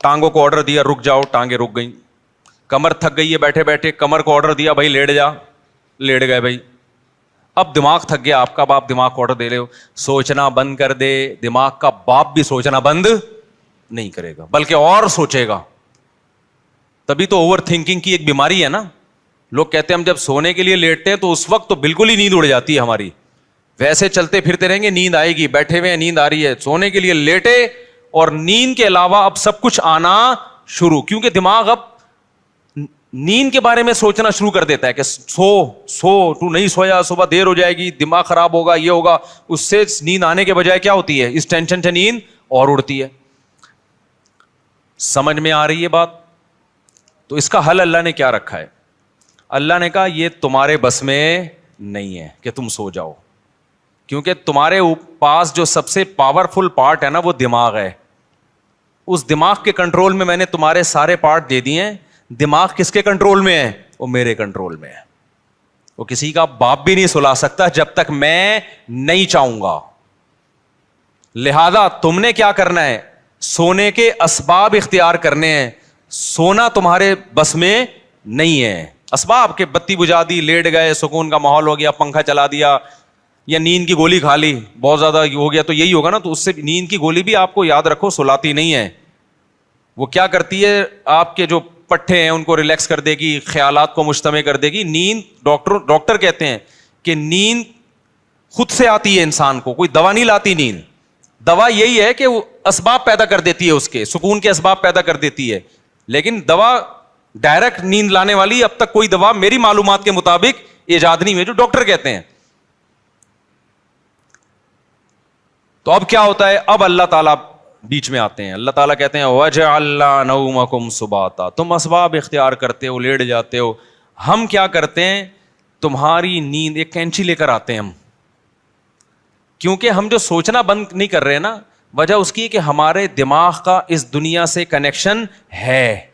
टांगों को ऑर्डर दिया रुक जाओ, टांगे रुक गई। कमर थक गई है बैठे बैठे, कमर को ऑर्डर दिया भाई लेट जा, लेट गए भाई। अब दिमाग थक गया आपका, बाप दिमाग को ऑर्डर दे रहे हो सोचना बंद कर दे, दिमाग का बाप भी सोचना बंद नहीं करेगा बल्कि और सोचेगा। तभी तो ओवर थिंकिंग की एक बीमारी है ना। लोग कहते हैं हम जब सोने के लिए लेटते हैं तो उस वक्त तो बिल्कुल ही नींद उड़ जाती है हमारी, वैसे चलते फिरते रहेंगे नींद आएगी, बैठे हुए नींद आ रही है, सोने के लिए लेटे और नींद के अलावा अब सब कुछ आना शुरू, क्योंकि दिमाग अब नींद के बारे में सोचना शुरू कर देता है कि सो तू नहीं सोया, सुबह देर हो जाएगी, दिमाग खराब होगा, ये होगा। उससे नींद आने के बजाय क्या होती है, इस टेंशन से नींद और उड़ती है। समझ में आ रही है बात? तो इसका हल अल्लाह ने क्या रखा है? अल्लाह ने कहा ये तुम्हारे बस में नहीं है कि तुम सो जाओ, क्योंकि तुम्हारे पास जो सबसे पावरफुल पार्ट है ना वो दिमाग है। उस दिमाग के कंट्रोल में मैंने तुम्हारे सारे पार्ट दे दिए हैं। दिमाग किसके कंट्रोल में है? वो मेरे कंट्रोल में है। वो किसी का बाप भी नहीं सुला सकता जब तक मैं नहीं चाहूंगा। लिहाजा तुमने क्या करना है, सोने के असबाब इख्तियार करने हैं। सोना तुम्हारे बस में नहीं है। असबाब के बत्ती बुझा दी, लेट गए, सुकून का माहौल हो गया, पंखा चला दिया, या नींद की गोली खा ली, बहुत ज्यादा हो गया तो यही होगा ना। तो उससे नींद की गोली भी आपको याद रखो सुलाती नहीं है। वो क्या करती है, आपके जो पट्टे हैं उनको रिलैक्स कर देगी, ख्यालात को मुश्तमे कर देगी। नींद डॉक्टर कहते हैं कि नींद खुद से आती है इंसान को, कोई दवा नहीं लाती नींद। दवा यही है कि वो असबाब पैदा कर देती है, उसके सुकून के असबाब पैदा कर देती है। लेकिन दवा डायरेक्ट नींद लाने वाली अब तक कोई दवा मेरी मालूमात के मुताबिक इजाद नहीं हुई, जो डॉक्टर कहते हैं। तो अब क्या होता है, अब अल्लाह ताला बीच में आते हैं। अल्लाह ताला कहते हैं वजअलना नौमकुम सुबाता, तुम असबाब इख्तियार करते हो, लेट जाते हो। हम क्या करते हैं, तुम्हारी नींद, एक कैंची लेकर आते हैं हम, क्योंकि हम जो सोचना बंद नहीं कर रहे ना, वजह उसकी है कि हमारे दिमाग का इस दुनिया से कनेक्शन है।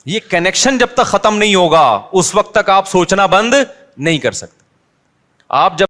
ये कनेक्शन जब तक खत्म नहीं होगा उस वक्त तक आप सोचना बंद नहीं कर सकते। आप जब